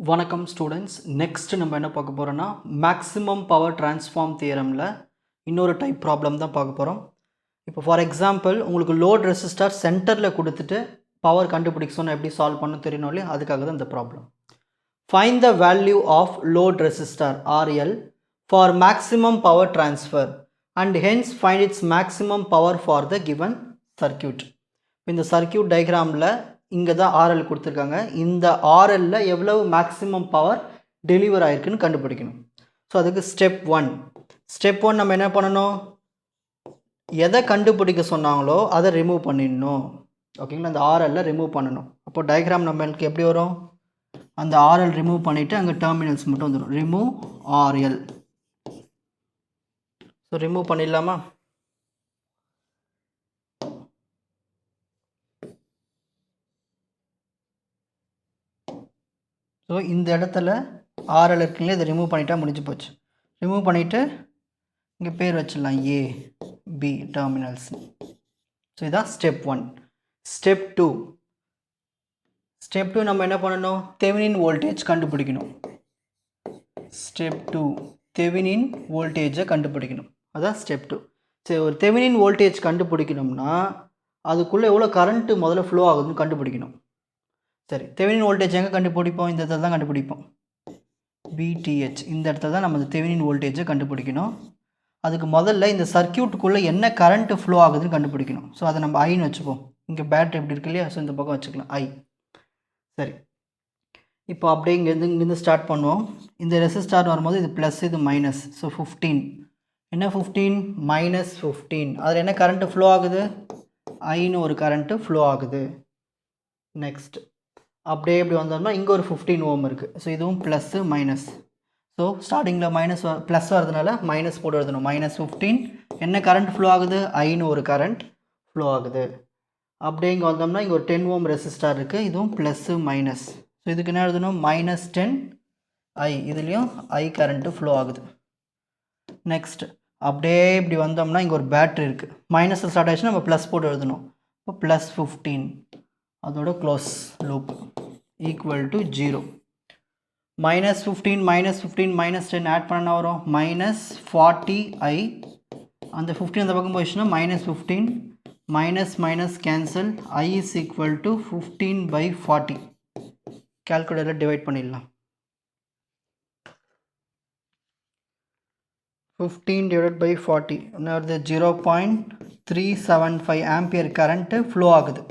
வணக்கம் students. Next நம்ம என்ன பார்க்க போகிறோன்னா மேக்ஸிமம் பவர் ட்ரான்ஸ்ஃபார்ம் தியரமில் இன்னொரு டைப் ப்ராப்ளம் தான் பார்க்க போகிறோம். இப்போ ஃபார் எக்ஸாம்பிள் உங்களுக்கு லோட் ரெசிஸ்டர் சென்டரில் கொடுத்துட்டு பவர் கண்டுபிடிக்க சொன்னால் எப்படி சால்வ் பண்ண தெரியணும் இல்லையா, அதுக்காக தான் இந்த problem. Find the value of load resistor RL for maximum power transfer and hence find its maximum power for the given circuit. இந்த சர்க்கியூட் டயக்ராமில் இங்கே தான் RL கொடுத்துருக்காங்க. இந்த RLல எவ்வளவு மேக்ஸிமம் பவர் டெலிவர் ஆயிருக்குன்னு கண்டுபிடிக்கணும். ஸோ அதுக்கு ஸ்டெப் ஒன் நம்ம என்ன பண்ணணும், எதை கண்டுபிடிக்க சொன்னாங்களோ அதை ரிமூவ் பண்ணிடணும். ஓகேங்களா, அந்த RLல ரிமூவ் பண்ணணும். அப்போ டயக்ராம் நம்மளுக்கு எப்படி வரும், அந்த RL ரிமூவ் பண்ணிவிட்டு அங்கே டெர்மினல்ஸ் மட்டும் வந்துடும். Remove RL. ஸோ ரிமூவ் பண்ணிடலாமா? ஸோ இந்த இடத்துல RL இருக்குங்களே, இதை ரிமூவ் பண்ணிட்டா முடிஞ்சு போச்சு. ரிமூவ் பண்ணிவிட்டு இங்கே பேர் வச்சிடலாம் AB டெர்மினல்ஸ். ஸோ இதுதான் ஸ்டெப் 1. ஸ்டெப் டூ நம்ம என்ன பண்ணணும், தெவெனின் வோல்டேஜ் கண்டுபிடிக்கணும். ஸ்டெப் 2 தெவெனின் வோல்டேஜை கண்டுபிடிக்கணும். அதான் ஸ்டெப் 2. சரி, ஒரு தெவெனின் வோல்டேஜ் கண்டுபிடிக்கணும்னா அதுக்குள்ளே எவ்வளோ கரண்ட்டு முதல்ல ஃப்ளோ ஆகுதுன்னு கண்டுபிடிக்கணும். சரி, தெவெனின் வோல்டேஜ் எங்கே கண்டுபிடிப்போம், இந்த இடத்துல தான் கண்டுபிடிப்போம். VTH இந்த இடத்துல தான் நம்ம தெவெனின் வோல்டேஜை கண்டுபிடிக்கணும். அதுக்கு முதல்ல இந்த சர்க்கியூட்டுக்குள்ளே என்ன கரண்ட்டு ஃப்ளோ ஆகுதுன்னு கண்டுபிடிக்கணும். ஸோ அதை நம்ம ஐன்னு வச்சுப்போம். இங்கே பேட்டரி எப்படி இருக்கு இல்லையா, ஸோ இந்த பக்கம் வச்சுக்கலாம் I. சரி, இப்போ அப்படியே இங்கேருந்து ஸ்டார்ட் பண்ணுவோம். இந்த ரெசிஸ்டார் வரும்போது இது ப்ளஸ் இது மைனஸ். ஸோ 15 என்ன 15 -15. அதில் என்ன கரண்ட்டு ஃப்ளோ ஆகுது, ஐன்னு ஒரு கரண்ட்டு ஃப்ளோ ஆகுது. நெக்ஸ்ட் அப்படியே இப்படி வந்தோம்னா இங்கே ஒரு 15 ஓம் இருக்குது. ஸோ இதுவும் ப்ளஸ்ஸு மைனஸ். ஸோ ஸ்டார்டிங்கில் ப்ளஸ் வரதுனால மைனஸ் போட்டு எழுதணும். -15 என்ன கரண்ட் ஃப்ளோ ஆகுது, ஐன்னு ஒரு கரண்ட் ஃப்ளோ ஆகுது. அப்படியே இங்கே வந்தோம்னா இங்கே ஒரு 10 ஓம் ரெசிஸ்டார் இருக்குது. இதுவும் ப்ளஸ்ஸு மைனஸ். ஸோ இதுக்கு என்ன எழுதணும், -10 I. இதுலேயும் I கரண்ட்டு ஃப்ளோ ஆகுது. நெக்ஸ்ட் அப்படியே இப்படி வந்தோம்னா இங்கே ஒரு பேட்ரி இருக்குது. மைனஸில் ஸ்டார்ட் ஆகிடுச்சுன்னா நம்ம ப்ளஸ் போட்டு எழுதணும். இப்போ +15 அதோட close loop equal to 0. -15 -10 add பண்ணா வரும் -40I. அந்த 15 அந்த பக்கம் போயிடுச்சுன்னா -15 minus cancel. I is equal to 15/40. கால்குலேட்டரில் டிவைட் பண்ணிடலாம். 15/40 என்ன வருது, 0.375 ஆம்பியர் கரண்ட்டு ஃப்ளோ ஆகுது.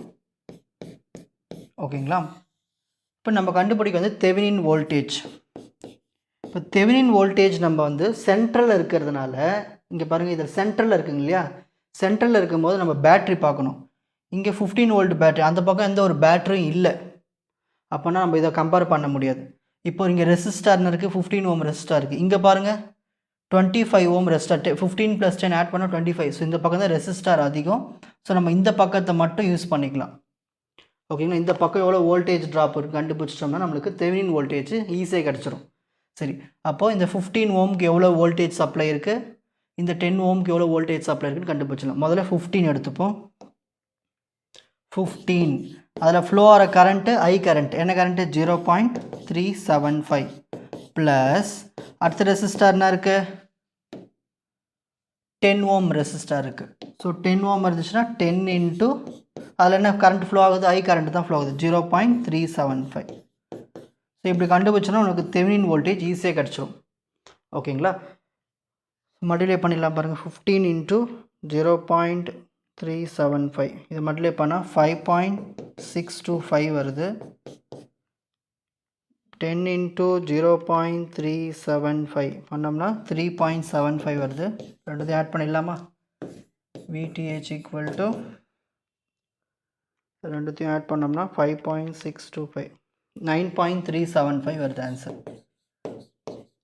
ஓகேங்களா, இப்போ நம்ம கண்டுபிடிக்க வந்து தெவெனின் வோல்டேஜ். இப்போ தெவெனின் வோல்டேஜ் நம்ம வந்து சென்ட்ரலில் இருக்கிறதுனால இங்கே பாருங்கள், இதில் சென்ட்ரலில் இருக்குங்க இல்லையா, சென்ட்ரலில் இருக்கும்போது நம்ம பேட்ரி பார்க்கணும். இங்கே 15 வோல்ட் பேட்ரி, அந்த பக்கம் எந்த ஒரு பேட்டரியும் இல்லை. அப்போனா நம்ம இதை கம்பேர் பண்ண முடியாது. இப்போ இங்கே ரெசிஸ்டார்னு இருக்குது, 15 ஓம் ரெசிஸ்டார் இருக்குது. இங்கே பாருங்கள் 25 ஓம் ரெசிஸ்டார். 15 + 10 ஆட் பண்ணால் 25. ஸோ இந்த பக்கம் தான் ரெசிஸ்டார் அதிகம். ஸோ நம்ம இந்த பக்கத்தை மட்டும் யூஸ் பண்ணிக்கலாம். ஓகேங்களா, இந்த பக்கம் எவ்வளோ வோல்டேஜ் ட்ராப் இருக்குது கண்டுபிடிச்சிட்டோம்னா நம்மளுக்கு தெவெனின் வோல்டேஜ் ஈஸியாக கிடச்சிரும். சரி, அப்போது இந்த 15 ஓம்க்கு எவ்வளோ வோல்டேஜ் சப்ளை இருக்குது, இந்த 10 ஓம்க்கு எவ்வளோ வோல்டேஜ் சப்ளை இருக்குன்னு கண்டுபிடிச்சிடலாம். முதல்ல 15 எடுத்துப்போம். 15 அதில் ஃப்ளோ ஆகிற கரண்ட்டு I கரண்ட். என்ன கரண்ட்டு, 0.375 ப்ளஸ் அடுத்த ரெசிஸ்டார் என்ன இருக்குது, 10 ஓம் ரெசிஸ்டார் இருக்குது. ஸோ 10 ஓம் இருந்துச்சுன்னா 10 இன்ட்டு அதில் என்ன கரண்ட் ஃப்ளோ ஆகுது, I கரண்ட் தான் ஃப்ளோ ஆகுது, 0.375. ஸோ இப்படி கண்டுபிடிச்சோன்னா உனக்கு தெவெனின் வோல்டேஜ் ஈஸியாக கிடச்சிரும். ஓகேங்களா, மல்டிப்ளை பண்ணிடலாம் பாருங்கள். 15 இன்ட்டு 0.375 இது மல்டிப்ளை பண்ணால் 5.625 வருது. 10 இன்ட்டு 0.375 பண்ணோம்னா 3.75 வருது. ரெண்டுத்தையும் ஆட் பண்ணிடலாமா, VTH ஈக்குவல் டு ரெண்டுத்தையும் ஆட் பண்ணோம்னா 5.625 9.375 வருது ஆன்சர்.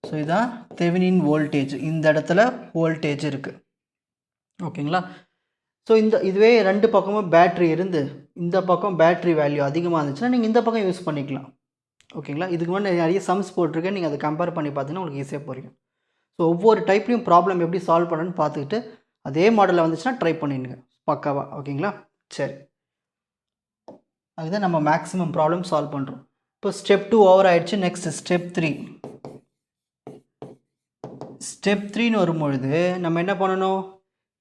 ஸோ இதுதான் தெவெனின் வோல்டேஜ். இந்த இடத்துல வோல்டேஜ் இருக்குது. ஓகேங்களா, ஸோ இதுவே ரெண்டு பக்கமும் பேட்ரி இருந்து இந்த பக்கம் பேட்ரி வேல்யூ அதிகமாக இருந்துச்சுன்னா நீங்கள் இந்த பக்கம் யூஸ் பண்ணிக்கலாம். ஓகேங்களா, இதுக்கு முன்னாடி நிறைய சம்ஸ் போட்டிருக்கேன், நீங்கள் அதை கம்பேர் பண்ணி பார்த்தீங்கன்னா உங்களுக்கு ஈஸியாக புரியும். ஸோ ஒவ்வொரு டைப்லையும் ப்ராப்ளம் எப்படி சால்வ் பண்ணுன்னு பார்த்துக்கிட்டு அதே மாடலில் வந்துச்சுன்னா ட்ரை பண்ணிடுங்க பக்காவாக. ஓகேங்களா, சரி, அதுதான் நம்ம மேக்ஸிமம் ப்ராப்ளம் சால்வ் பண்ணுறோம். இப்போ ஸ்டெப் 2 ஓவர் ஆயிடுச்சு. Next step 3. ஸ்டெப் 3ன்னு வரும்பொழுது நம்ம என்ன பண்ணணும்?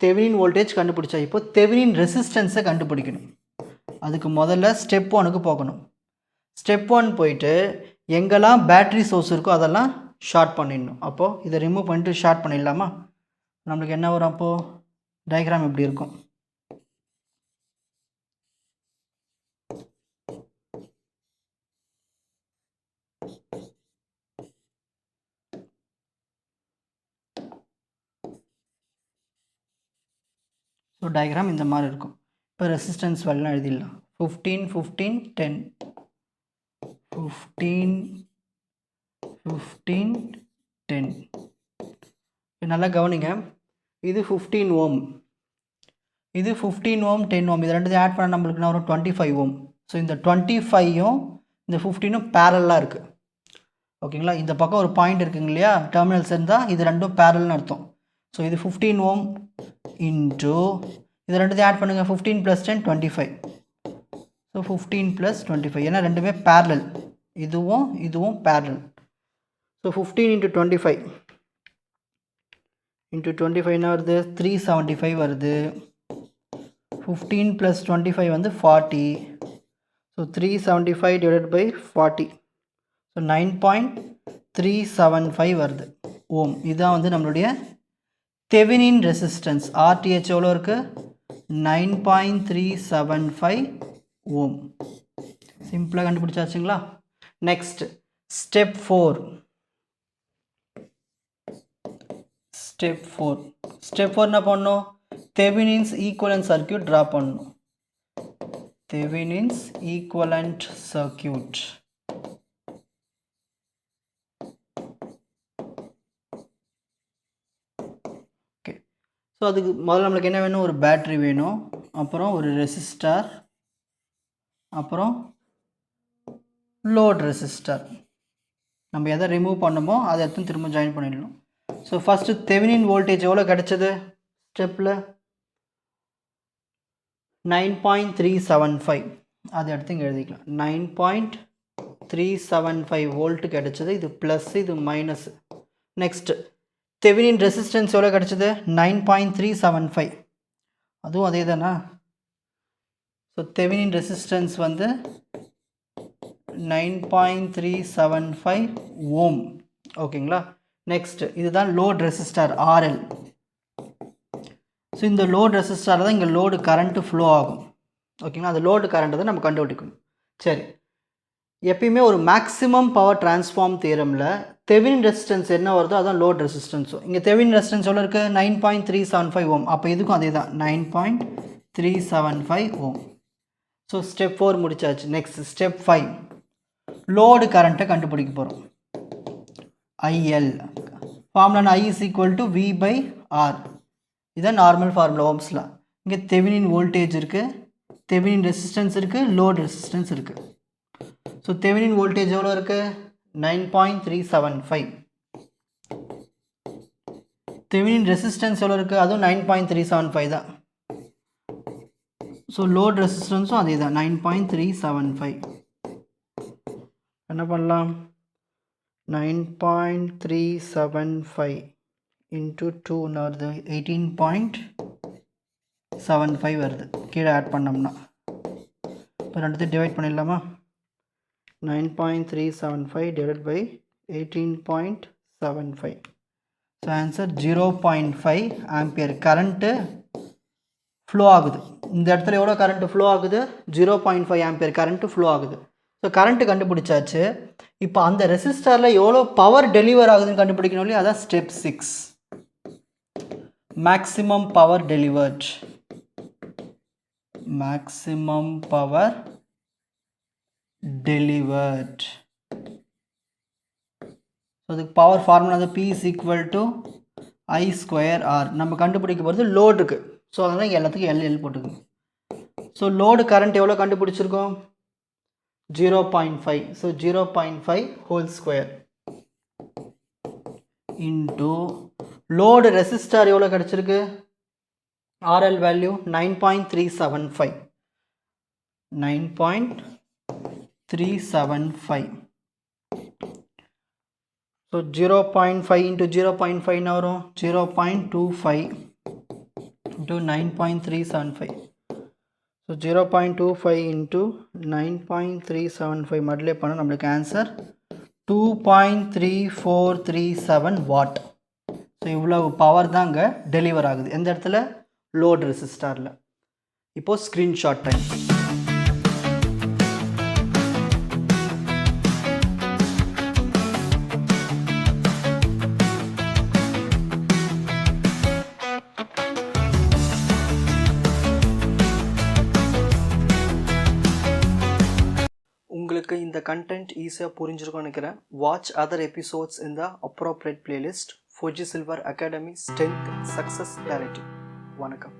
தெவெனின் வோல்டேஜ் கண்டுபிடிச்சா இப்போ தெவெனின் ரெசிஸ்டன்ஸை கண்டுபிடிக்கணும். அதுக்கு முதல்ல ஸ்டெப் 1க்கு போகணும். ஸ்டெப் 1 போயிட்டு எங்கெல்லாம் பேட்ரி சோர்ஸ் இருக்கோ அதெல்லாம் ஷார்ட் பண்ணிடணும். அப்போது இதை ரிமூவ் பண்ணிட்டு ஷார்ட் பண்ணிடலாமா? நம்மளுக்கு என்ன வரும்? அப்போது டயக்ராம் எப்படி இருக்கும்? ஸோ டயக்ராம் இந்த மாதிரி இருக்கும். இப்போ ரெசிஸ்டன்ஸ் வேல்யூலாம் எழுதிடலாம். 15 15 10 15 15 10. நல்லா கவனிங்க. இது 15 ஓம், இது 15 ஓம் 10 ஓம். இது ரெண்டுத்தையும் ஆட் பண்ண நம்மளுக்கு என்ன வரும்? 25 ஓம். ஸோ இந்த 25ம் இந்த 15ம் பேரலாக இருக்குது. ஓகேங்களா? இந்த பக்கம் ஒரு பாயிண்ட் இருக்குங்க இல்லையா, டெர்மினல்ஸ் இருந்தால் இது ரெண்டும் பேரல்னு அர்த்தம். ஸோ இது 15 ஓம் இன்ட்டு இது ரெண்டுத்தையும் ஆட் பண்ணுங்கள். 15 + 10 25. ஸோ 15 + 25 ஏன்னா ரெண்டுமே பேரலல். இதுவும் இதுவும் பேரலல். ஸோ 15 × 25 × 25 என்ன வருது? 375 வருது. 15 + 25 வந்து 40. ஸோ 375 / 40. ஸோ 9.375 வருது ஓம். இதுதான் வந்து நம்மளுடைய தெவெனின் ரெசிஸ்டன்ஸ். RTH எவ்வளோ இருக்குது? 9.375 ஓம். சிம்பிளாக கண்டுபிடிச்சாச்சுங்களா? Next step 4. ஸ்டெப் 4 என்ன பண்ணணும்? தெவெனின்ஸ் ஈக்குவலன்ட் சர்க்யூட் ட்ரா பண்ணணும். Thevenin's equivalent circuit. Okay. So அதுக்கு முதல்ல நம்மளுக்கு என்ன வேணும்? ஒரு பேட்ரி வேணும், அப்புறம் ஒரு ரெசிஸ்டார், அப்புறம் லோட் ரெசிஸ்டார். நம்ம எதை ரிமூவ் பண்ணமோ அதை எடுத்து திரும்ப ஜாயின் பண்ணிடணும். ஸோ ஃபஸ்ட்டு தெவெனின் வோல்டேஜ் எவ்வளோ கிடச்சிது? ஸ்டெப்பில் 9.375. அதை எடுத்து இங்கே எழுதிக்கலாம். 9.375 வோல்ட் கிடச்சிது. இது ப்ளஸ், இது மைனஸ். நெக்ஸ்ட் தெவெனின் ரெசிஸ்டன்ஸ் எவ்வளோ கிடச்சிது? 9.375. அதுவும் அதே தானா? ஸோ தெவெனின் ரெசிஸ்டன்ஸ் வந்து 9.375 ஓம். ஓகேங்களா? நெக்ஸ்ட் இதுதான் லோட் ரெசிஸ்டார் RL. ஸோ இந்த லோட் ரெசிஸ்டாரில் தான் இங்கே லோடு கரண்ட்டு ஃப்ளோ ஆகும். ஓகேங்களா? அந்த லோடு கரண்ட்டை தான் நம்ம கண்டுபிடிக்கணும். சரி, எப்பயுமே ஒரு மேக்ஸிமம் பவர் டிரான்ஸ்ஃபார்ம் தியரமில் தெவெனின் ரெசிஸ்டன்ஸ் என்ன வருதோ அதான் லோட் ரெசிஸ்டன்ஸும். இங்கே தெவெனின் ரெசிஸ்டன்ஸ் எவ்வளோ இருக்குது? 9.375 ஓம். அப்போ இதுக்கும் அதே தான், 9.375 ஓம். ஸோ ஸ்டெப் 4 முடிச்சாச்சு. Next step 5. லோடு கரண்ட்டை கண்டுபிடிக்க போகிறோம். IL formula I = V/R. இதுதான் நார்மல் ஃபார்முலா ஓம்ஸில். இங்கே தெவெனின் வோல்டேஜ் இருக்குது, தெவெனின் ரெசிஸ்டன்ஸ் இருக்குது, லோட் ரெசிஸ்டன்ஸ் இருக்குது. ஸோ தெவெனின் வோல்டேஜ் எவ்வளோ இருக்குது? 9.375. தெவெனின் ரெசிஸ்டன்ஸ் எவ்வளோ இருக்குது? அதுவும் 9.375 தான். ஸோ லோட் ரெசிஸ்டன்ஸும் அதே தான், 9.375. என்ன பண்ணலாம்? 9.375 into 2 வருது, 18.75 வருது. கீழே ஆட் பண்ணோம்னா இப்போ ரெண்டுத்தையும் டிவைட் பண்ணிடலாமா? 9.375 / 18.75. So answer 0.5 ampere current flow ஆகுது. இந்த இடத்துல எவ்வளோ கரண்ட்டு ஃப்ளோ ஆகுது? 0.5 ஆம்பியர் கரண்ட்டு ஃப்ளோ ஆகுது. ஸோ கரண்ட்டு கண்டுபிடிச்சாச்சு. இப்போ அந்த ரெசிஸ்டரில் எவ்வளோ பவர் டெலிவர் ஆகுதுன்னு கண்டுபிடிக்கணும் இல்லையா? அதான் step 6. Maximum power delivered. Maximum power delivered. அதுக்கு பவர் ஃபார்முலா வந்து P = I²R. நம்ம கண்டுபிடிக்க போகிறது லோடுக்கு. ஸோ அதனால் எல்லாத்துக்கும் எல் போட்டுக்கணும். ஸோ லோடு கரண்ட் எவ்வளோ கண்டுபிடிச்சிருக்கோம்? 0.5. So 0.5 whole square into load resistor எவ்வளோ கிடச்சிருக்கு? RL value 9.375. 375. So 0.5 into 0.5 now 0.25 into 9.375. So 0.25 into 9.375 மடலே பண்ண நம்மளுக்கு ஆன்சர் 2.3437 வாட். ஸோ இவ்வளவு பவர் தாங்க டெலிவர் ஆகுது எந்த இடத்துல, லோட் ரெசிஸ்டாரில். இப்போது ஸ்க்ரீன்ஷாட் டைம். உங்களுக்கு இந்த கண்டென்ட் ஈஸியாக புரிஞ்சிருக்கும்னு நினைக்கிறேன். வாட்ச் அதர் எபிசோட்ஸ் இன் த appropriate playlist. Four G silver academy strength success directive. வணக்கம்.